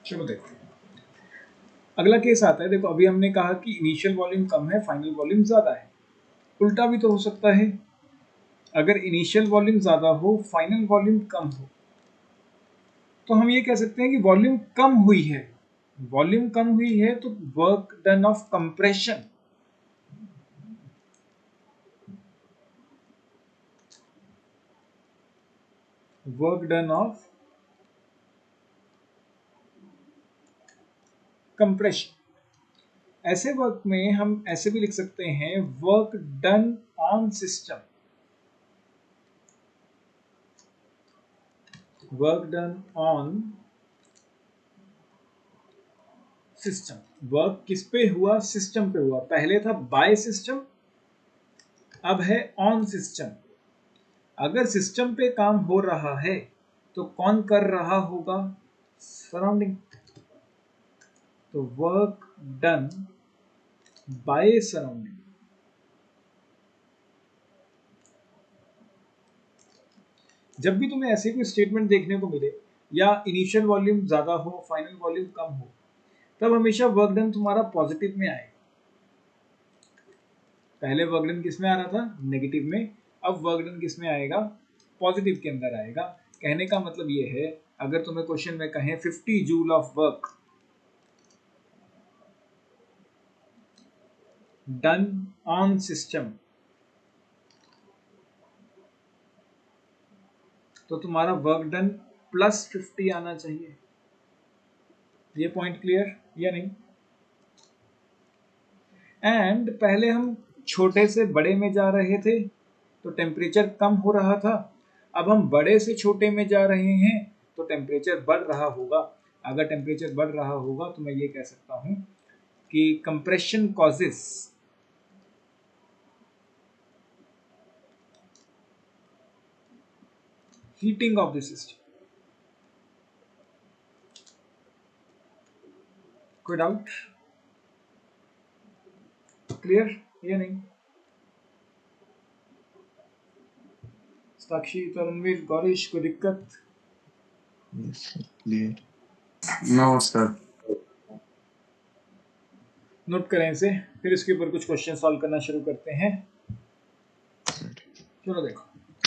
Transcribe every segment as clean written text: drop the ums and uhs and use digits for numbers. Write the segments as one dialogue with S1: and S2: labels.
S1: चलो देखते हैं। अगला केस आता है, देखो अभी हमने कहा कि इनिशियल वॉल्यूम कम है, फाइनल वॉल्यूम ज्यादा है। उल्टा भी तो हो सकता है, अगर इनिशियल वॉल्यूम ज्यादा हो फाइनल वॉल्यूम कम हो, तो हम ये कह सकते हैं कि वॉल्यूम कम हुई है। वॉल्यूम कम हुई है तो work done of compression, work done of compression. ऐसे वर्क में हम ऐसे भी लिख सकते हैं, work done on system, work done on system. Work किस पे हुआ? सिस्टम पे हुआ। पहले था बाय सिस्टम, अब है ऑन सिस्टम। अगर सिस्टम पे काम हो रहा है तो कौन कर रहा होगा? सराउंडिंग। तो वर्क डन बाय सराउंडिंग। जब भी तुम्हें ऐसे कोई स्टेटमेंट देखने को मिले, या इनिशियल वॉल्यूम ज्यादा हो फाइनल वॉल्यूम कम हो, तब हमेशा वर्क डन तुम्हारा पॉजिटिव में आए। पहले वर्क डन किस में आ रहा था? नेगेटिव में। अब वर्क डन किस में आएगा? पॉजिटिव के अंदर आएगा। कहने का मतलब ये है, अगर तुम्हें क्वेश्चन में कहें 50 joule of work done on system, तो तुम्हारा वर्क डन प्लस 50 आना चाहिए। ये पॉइंट क्लियर या नहीं? एंड पहले हम छोटे से बड़े में जा रहे थे तो टेम्परेचर कम हो रहा था, अब हम बड़े से छोटे में जा रहे हैं तो टेम्परेचर बढ़ रहा होगा। अगर टेम्परेचर बढ़ रहा होगा तो मैं ये कह सकता हूं कि compression causes heating of the system. कोई डाउट? क्लियर या नहीं? साक्षी, तरणवीर, गौरीश, कोई दिक्कत?
S2: क्लियर। नमस्कार।
S1: नोट करें इसे, फिर इसके ऊपर कुछ क्वेश्चन सॉल्व करना शुरू करते हैं। चलो देखो,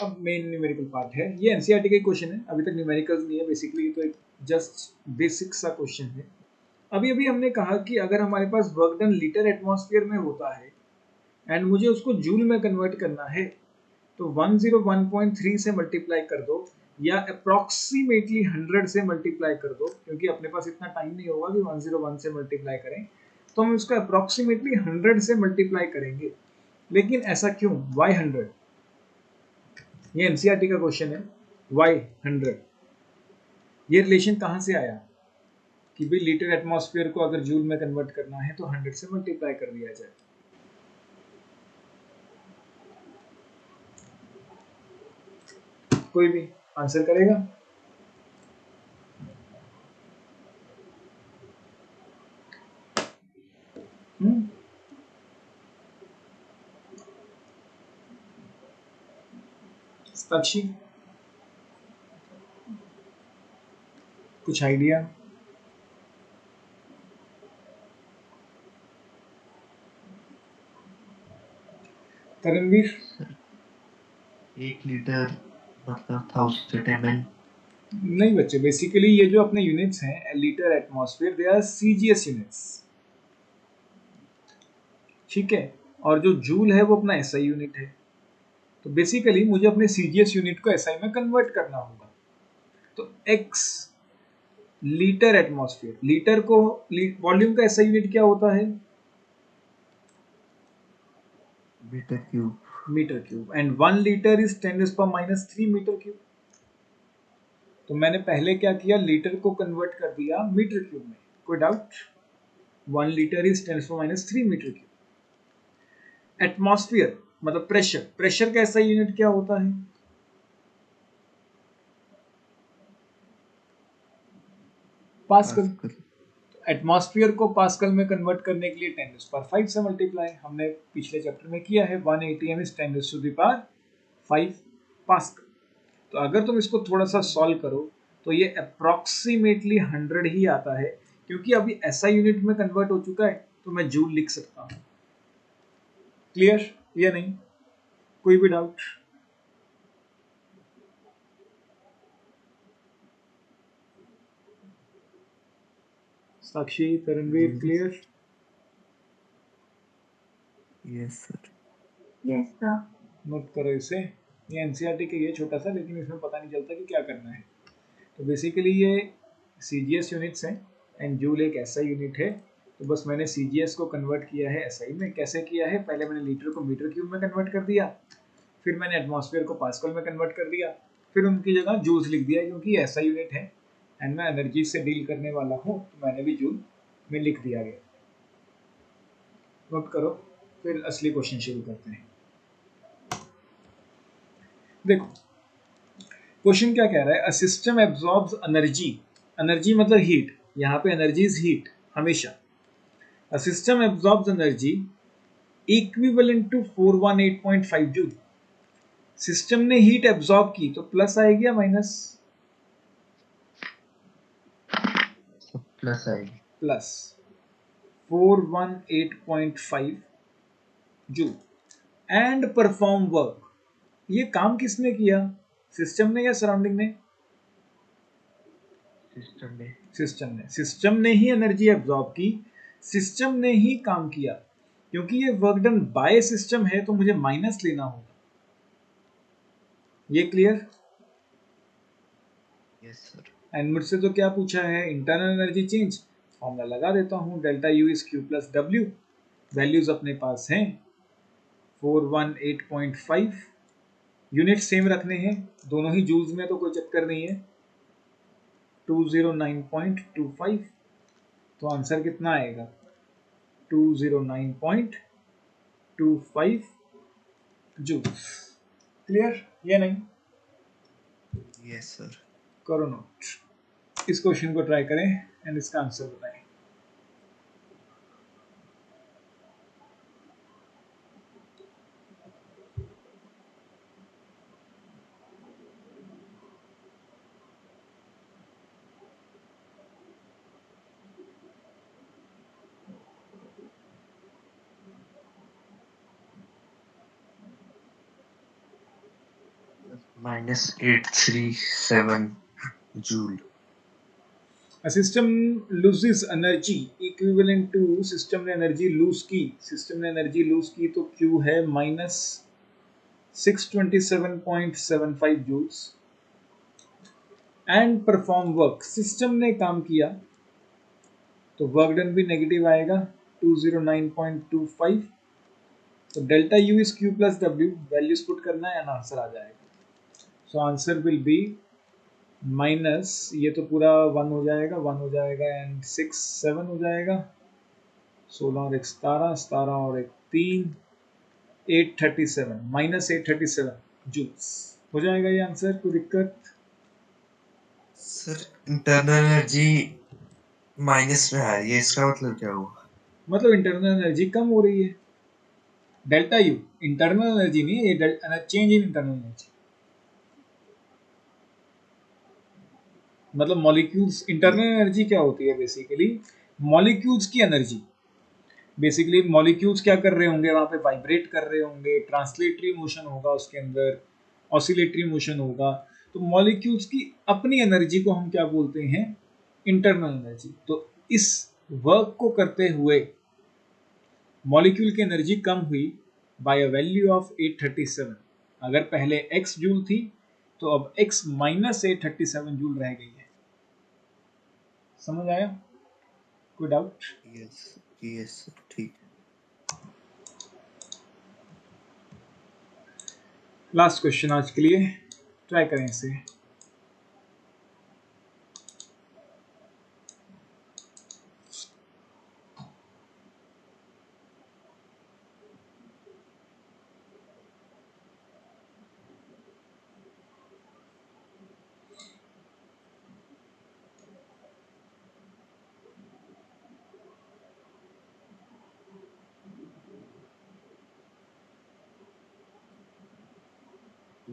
S1: अब मेन न्यूमेरिकल पार्ट है। ये एनसीईआरटी का क्वेश्चन है, अभी तक न्यूमेरिकल्स नहीं है। बेसिकली तो एक जस्ट बेसिक सा क्वेश्चन है। अभी अभी हमने कहा कि अगर हमारे पास वर्क डन लीटर एटमॉस्फेयर में होता है एंड मुझे उसको जूल में कन्वर्ट करना है, तो 101.3 से मल्टीप्लाई कर दो, या अप्रॉक्सीमेटली 100 से मल्टीप्लाई कर दो, क्योंकि अपने पास इतना टाइम नहीं होगा कि 101 से मल्टीप्लाई करें, तो हम इसको अप्रॉक्सीमेटली 100 से मल्टीप्लाई करेंगे। लेकिन ऐसा क्यों? वाई 100? ये एनसीईआरटी का क्वेश्चन है। वाई 100? ये रिलेशन कहाँ से आया कि भाई लीटर एटमॉस्फेयर को अगर जूल में कन्वर्ट करना है तो 100 से मल्टीप्लाई कर दिया जाए? कोई भी आंसर करेगा? साक्षी, कुछ आइडिया? तरणवीर?
S2: 1 लीटर मतलब 1000 ml।
S1: नहीं बच्चे, बेसिकली ये जो अपने यूनिट्स हैं litre atmosphere, they are CGS units, ठीक है। और जो जूल है वो अपना एसआई यूनिट है। तो बेसिकली मुझे अपने सीजीएस यूनिट को एसआई में कन्वर्ट करना होगा। तो एक्स लीटर एटमॉस्फेयर, लीटर को वॉल्यूम का एसआई यूनिट क्या होता है?
S2: Metre cube.
S1: Metre cube. And 1 litre is 10⁻³ metre cube. तो मैंने पहले क्या किया, लीटर को कन्वर्ट कर दिया मीटर क्यूब में। कोई doubt? 1 litre is 10⁻³ metre cube. Atmosphere मतलब प्रेशर, प्रेशर का एसआई यूनिट क्या होता है? पास्कल। एटमॉस्फेयर को पास्कल में कन्वर्ट करने के लिए 10⁵ से मल्टीप्लाई हमने पिछले चैप्टर में किया है। 1 ATM इज 10⁵ पास्कल। तो अगर तुम इसको थोड़ा सा सॉल्व करो तो ये अप्रॉक्सीमेटली 100 ही आता है, क्योंकि अभी ऐसा यूनिट में कन्वर्ट हो चुका है तो मैं जूल लिख सकता हूँ। क्लियर या नहीं? कोई भी doubt? Sakshi, Taranveer, clear?
S2: Yes sir.
S3: Yes sir.
S1: Note करो इसे, ये एनसीईआरटी के ये छोटा सा, लेकिन इसमें पता नहीं चलता कि क्या करना है। तो बेसिकली ये सीजीएस यूनिट्स हैं एंड जूल एक ऐसा यूनिट है। तो बस मैंने सीजीएस को कन्वर्ट किया है एसआई में। कैसे किया है? पहले मैंने लीटर को मीटर क्यूब में कन्वर्ट कर दिया, फिर मैंने एटमॉस्फेयर को पास्कल में कन्वर्ट कर दिया, फिर उनकी जगह जूल्स लिख दिया, क्योंकि ऐसा यूनिट है एंड मैं एनर्जी से डील करने वाला हूँ, तो मैंने भी जूल में लिख दिया गया। नोट करो, फिर असली क्वेश्चन शुरू करते हैं। देखो क्वेश्चन क्या कह रहा है, a system absorbs energy, energy मतलब हीट, यहाँ पे एनर्जी इज हीट हमेशा। A system absorbs energy equivalent to 418.5 joule. System ने हीट एब्जॉर्ब की तो प्लस आएगी या माइनस?
S2: प्लस आएगी।
S1: Plus 418.5 joule. And perform work, ये काम किसने किया? सिस्टम ने या सराउंडिंग ने?
S2: सिस्टम में।
S1: सिस्टम ने। सिस्टम ने ही एनर्जी एब्जॉर्ब की, सिस्टम ने ही काम किया। क्योंकि ये वर्क डन बाय सिस्टम है तो मुझे माइनस लेना होगा। ये क्लियर?
S2: Yes sir.
S1: एंड मुझसे तो क्या पूछा है, इंटरनल एनर्जी चेंज। फॉर्मूला लगा देता हूँ, delta U is Q plus W. Values अपने पास हैं 418.5, यूनिट सेम रखने हैं, दोनों ही जूल्स में तो कोई चक्कर नहीं है। 209.25, तो आंसर कितना आएगा? 209.25 जूल्स। क्लियर या नहीं?
S2: Yes sir.
S1: करो नोट, इस क्वेश्चन को ट्राई करें एंड इसका आंसर बताएं।
S2: -837 joule.
S1: A system loses energy equivalent to, system ने एनर्जी लूज की, सिस्टम ने एनर्जी लूज की तो Q है -627.75 joules. And perform work, system ने काम किया तो वर्क डन भी नेगेटिव आएगा 209.25। तो delta U is Q plus W, values put करना है एंड आंसर आ जाएगा। So answer will be minus, ये तो पूरा 1 हो जाएगा, 1 हो जाएगा एंड 6 7 हो जाएगा, 16 और 1 17, 17 और 1 3, 837 -837 जूल्स हो जाएगा ये आंसर। कोई दिक्कत?
S2: सर इंटरनल एनर्जी माइनस में आ रही है, इसका मतलब क्या हुआ?
S1: मतलब इंटरनल एनर्जी कम हो रही है। डेल्टा यू इंटरनल एनर्जी नहीं है, ये चेंज इन इंटरनल एनर्जी। मतलब मॉलिक्यूल्स, इंटरनल एनर्जी क्या होती है? बेसिकली मॉलिक्यूल्स की एनर्जी। बेसिकली मॉलिक्यूल्स क्या कर रहे होंगे वहां पे? वाइब्रेट कर रहे होंगे, ट्रांसलेटरी मोशन होगा उसके अंदर, ऑसिलेटरी मोशन होगा। तो मॉलिक्यूल्स की अपनी एनर्जी को हम क्या बोलते हैं? Internal energy. तो इस वर्क को करते हुए मॉलिक्यूल की एनर्जी कम हुई बाय अ वैल्यू ऑफ 837। अगर पहले x जूल थी तो अब x -837 जूल रह गई है। समझ आया? कोई डाउट?
S2: यस यस सर, ठीक है।
S1: लास्ट क्वेश्चन आज के लिए, ट्राई करें इसे।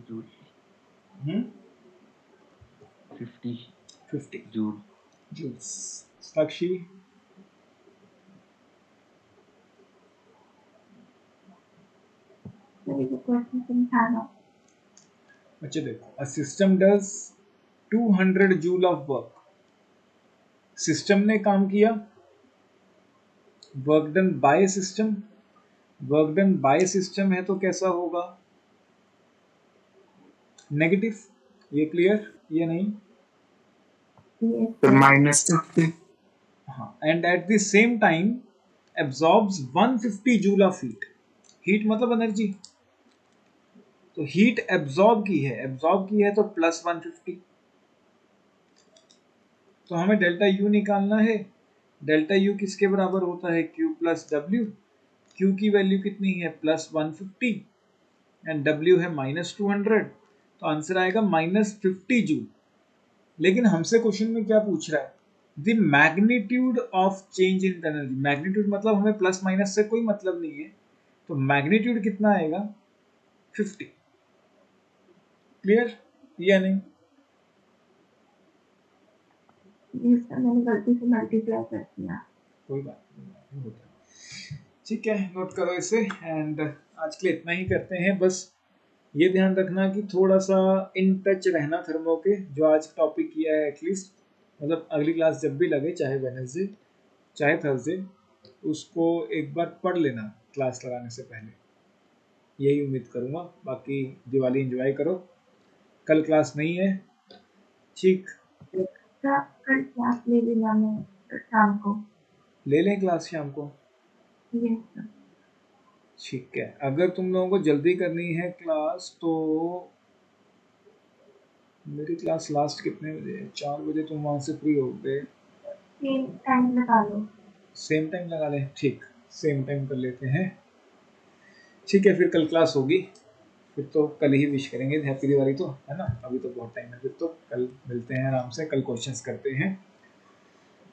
S2: जूल
S1: हम्म
S2: 50।
S1: 50
S2: जूल।
S1: जूल्स। साक्षी? अच्छा देखो, a system does 200 joule of work. System ने काम किया, work done by system. Work done by system है तो कैसा होगा? नेगेटिव। ये क्लियर? ये नहीं?
S2: तो -50।
S1: हाँ, and at the same time absorbs 150 joule of heat. Heat मतलब एनर्जी, तो हीट एब्जॉर्ब की है, तो प्लस 150। तो हमें डेल्टा यू निकालना है। डेल्टा यू किसके बराबर होता है? Q plus W. क्यू की वैल्यू कितनी है? प्लस 150 एंड डब्ल्यू है -200, तो आंसर आएगा -50 जूल। लेकिन हमसे क्वेश्चन में क्या पूछ रहा है? The magnitude of change in energy. Magnitude मतलब हमें प्लस माइनस से कोई मतलब नहीं है, तो मैग्नीट्यूड कितना आएगा? 50। क्लियर या नहीं?
S3: मैंने गलती से मल्टीप्लाई कर दिया।
S1: कोई बात नहीं, होता है। ठीक है, नोट करो इसे। एंड आज के लिए इतना ही करते हैं। बस ये ध्यान रखना कि थोड़ा सा इन टच रहना थर्मो के, जो आज टॉपिक किया है एटलीस्ट, मतलब अगली क्लास जब भी लगे, चाहे वेडनेसडे चाहे थर्सडे, उसको एक बार पढ़ लेना क्लास लगाने से पहले। यही उम्मीद करूँगा। बाकी दिवाली एंजॉय करो। कल क्लास नहीं है, ठीक?
S3: कल क्लास ले लेना मैं शाम को।
S1: ले लें क्लास शाम को?
S3: Yes sir.
S1: ठीक है, अगर तुम लोगों को जल्दी करनी है क्लास तो मेरी क्लास लास्ट कितने बजे है? 4 बजे तुम वहाँ से फ्री हो गए।
S3: सेम टाइम लगा लो।
S1: सेम टाइम लगा लें? ठीक, सेम टाइम कर लेते हैं। ठीक है, फिर कल क्लास होगी। फिर तो कल ही विश करेंगे हैप्पी दिवाली, तो है ना? अभी तो बहुत टाइम है। फिर तो कल मिलते हैं आराम से, कल क्वेश्चंस करते हैं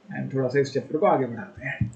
S1: एंड थोड़ा सा इस चैप्टर को आगे बढ़ाते हैं।